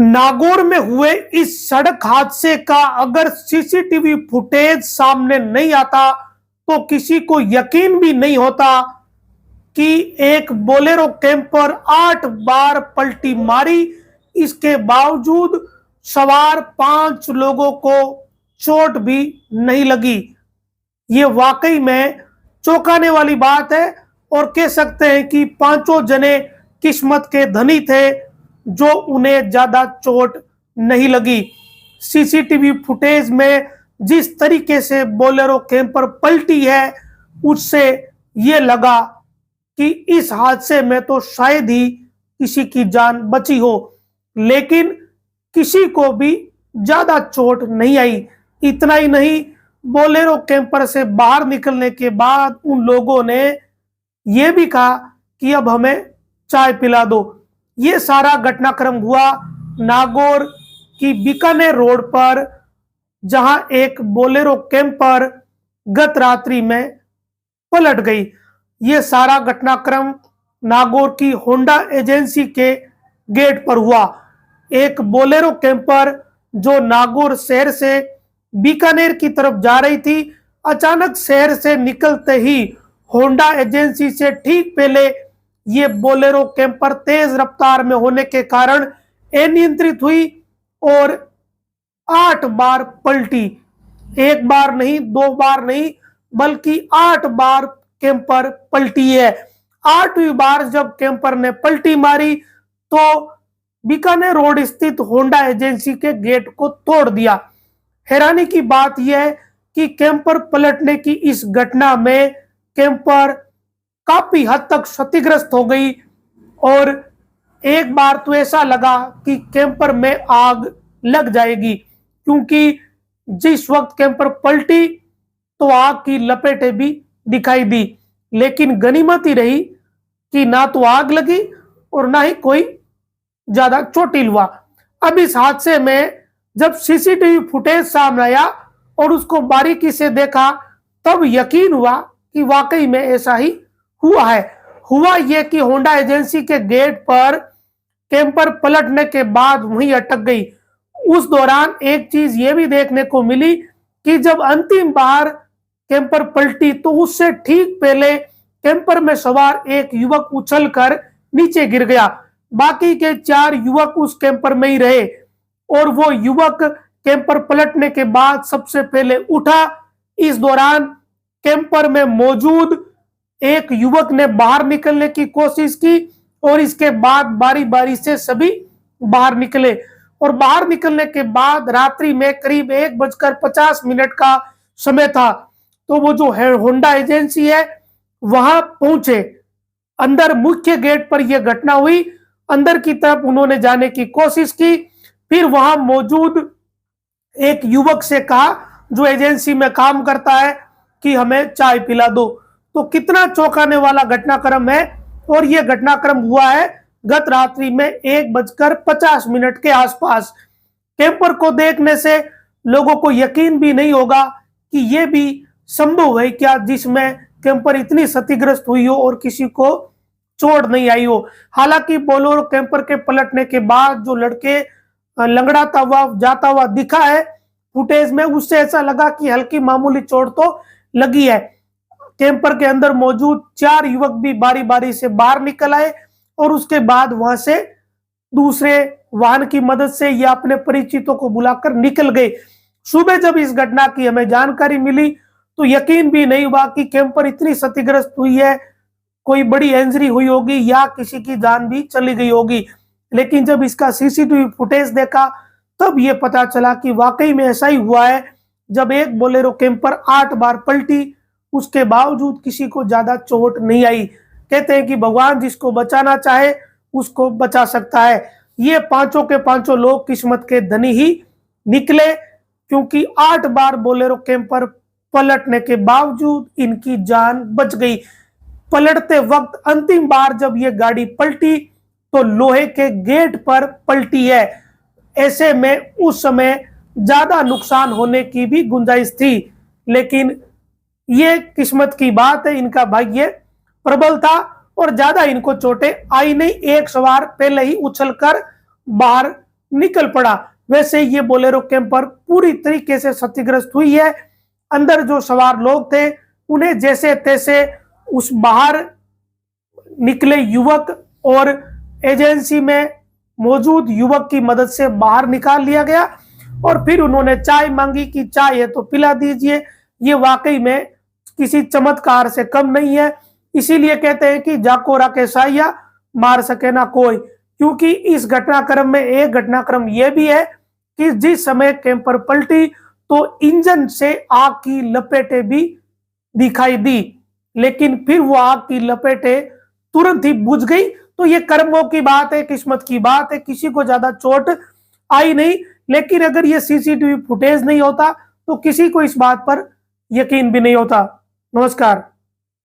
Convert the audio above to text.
नागौर में हुए इस सड़क हादसे का अगर सीसीटीवी फुटेज सामने नहीं आता तो किसी को यकीन भी नहीं होता कि एक बोलेरो कैंपर 8 बार पलटी मारी। इसके बावजूद सवार 5 लोगों को चोट भी नहीं लगी। ये वाकई में चौंकाने वाली बात है और कह सकते हैं कि पांचों जने किस्मत के धनी थे जो उन्हें ज्यादा चोट नहीं लगी। सीसीटीवी फुटेज में जिस तरीके से बोलेरो कैंपर पलटी है उससे ये लगा कि इस हादसे में तो शायद ही किसी की जान बची हो, लेकिन किसी को भी ज्यादा चोट नहीं आई। इतना ही नहीं, बोलेरो कैंपर से बाहर निकलने के बाद उन लोगों ने यह भी कहा कि अब हमें चाय पिला दो। ये सारा घटनाक्रम हुआ नागौर की बीकानेर रोड पर, जहां एक बोलेरो कैंपर गत रात्रि में पलट गई। ये सारा घटनाक्रम नागौर की होंडा एजेंसी के गेट पर हुआ। एक बोलेरो कैंपर जो नागौर शहर से बीकानेर की तरफ जा रही थी, अचानक शहर से निकलते ही होंडा एजेंसी से ठीक पहले ये बोलेरो कैंपर तेज रफ्तार में होने के कारण अनियंत्रित हुई और 8 बार पलटी। एक बार नहीं, 2 बार नहीं, बल्कि 8 बार कैंपर पलटी है। 8वीं बार जब कैंपर ने पलटी मारी तो बीकानेर रोड स्थित होंडा एजेंसी के गेट को तोड़ दिया। हैरानी की बात यह है कि कैंपर पलटने की इस घटना में कैंपर काफी हद तक क्षतिग्रस्त हो गई और एक बार तो ऐसा लगा कि कैंपर में आग लग जाएगी, क्योंकि जिस वक्त कैंपर पलटी तो आग की लपेटें भी दिखाई दी। लेकिन गनीमत ही रही कि ना तो आग लगी और ना ही कोई ज्यादा चोटिल हुआ। अब इस हादसे में जब सीसीटीवी फुटेज सामने आया और उसको बारीकी से देखा तब यकीन हुआ कि वाकई में ऐसा ही हुआ है। हुआ यह कि होंडा एजेंसी के गेट पर कैंपर पलटने के बाद वहीं अटक गई। उस दौरान एक चीज ये भी देखने को मिली कि जब अंतिम बार कैंपर पलटी तो उससे ठीक पहले कैंपर में सवार एक युवक उछलकर नीचे गिर गया। बाकी के 4 युवक उस कैंपर में ही रहे और वो युवक कैंपर पलटने के बाद सबसे पहले उठा। इस दौरान कैंपर में मौजूद एक युवक ने बाहर निकलने की कोशिश की और इसके बाद बारी बारी से सभी बाहर निकले और बाहर निकलने के बाद रात्रि में करीब 1:50 का समय था तो वो जो है होंडा एजेंसी है वहां पहुंचे। अंदर मुख्य गेट पर यह घटना हुई। अंदर की तरफ उन्होंने जाने की कोशिश की, फिर वहां मौजूद एक युवक से कहा जो एजेंसी में काम करता है कि हमें चाय पिला दो। तो कितना चौंकाने वाला घटनाक्रम है। और यह घटनाक्रम हुआ है गत रात्रि में 1:50 के आसपास। कैंपर को देखने से लोगों को यकीन भी नहीं होगा कि यह भी संभव है क्या जिसमें कैंपर इतनी क्षतिग्रस्त हुई हो और किसी को चोट नहीं आई हो। हालांकि बोलेरो कैंपर के पलटने के बाद जो लड़के लंगड़ाता हुआ जाता हुआ दिखा है फुटेज में, उससे ऐसा लगा कि हल्की मामूली चोट तो लगी है। कैंपर के अंदर मौजूद 4 युवक भी बारी बारी से बाहर निकल आए और उसके बाद वहां से दूसरे वाहन की मदद से या अपने परिचितों को बुलाकर निकल गए। सुबह जब इस घटना की हमें जानकारी मिली तो यकीन भी नहीं हुआ कि कैंपर इतनी क्षतिग्रस्त हुई है, कोई बड़ी इंजरी हुई होगी या किसी की जान भी चली गई होगी। लेकिन जब इसका सीसीटीवी फुटेज देखा तब ये पता चला कि वाकई में ऐसा ही हुआ है। जब एक बोलेरो कैंपर 8 बार पलटी उसके बावजूद किसी को ज्यादा चोट नहीं आई। कहते हैं कि भगवान जिसको बचाना चाहे उसको बचा सकता है। ये पांचों के पांचों लोग किस्मत के धनी ही निकले, क्योंकि 8 बार बोलेरो कैंपर पलटने के बावजूद इनकी जान बच गई। पलटते वक्त अंतिम बार जब ये गाड़ी पलटी तो लोहे के गेट पर पलटी है। ऐसे में उस समय ज्यादा नुकसान होने की भी गुंजाइश थी, लेकिन ये किस्मत की बात है, इनका भाग्य प्रबल था और ज्यादा इनको चोटें आई नहीं। एक सवार पहले ही उछलकर बाहर निकल पड़ा। वैसे ये बोलेरो कैंपर पूरी तरीके से क्षतिग्रस्त हुई है। अंदर जो सवार लोग थे उन्हें जैसे तैसे उस बाहर निकले युवक और एजेंसी में मौजूद युवक की मदद से बाहर निकाल लिया गया और फिर उन्होंने चाय मांगी कि चाय है तो पिला दीजिए। ये वाकई में किसी चमत्कार से कम नहीं है। इसीलिए कहते हैं कि जाको राके साया मार सके ना कोई, क्योंकि इस घटनाक्रम में एक घटनाक्रम यह भी है कि जिस समय कैंपर पलटी तो इंजन से आग की लपेटें भी दिखाई दी, लेकिन फिर वो आग की लपेटें तुरंत ही बुझ गई। तो ये कर्मों की बात है, किस्मत की बात है, किसी को ज्यादा चोट आई नहीं। लेकिन अगर ये सीसीटीवी फुटेज नहीं होता तो किसी को इस बात पर यकीन भी नहीं होता। नमस्कार।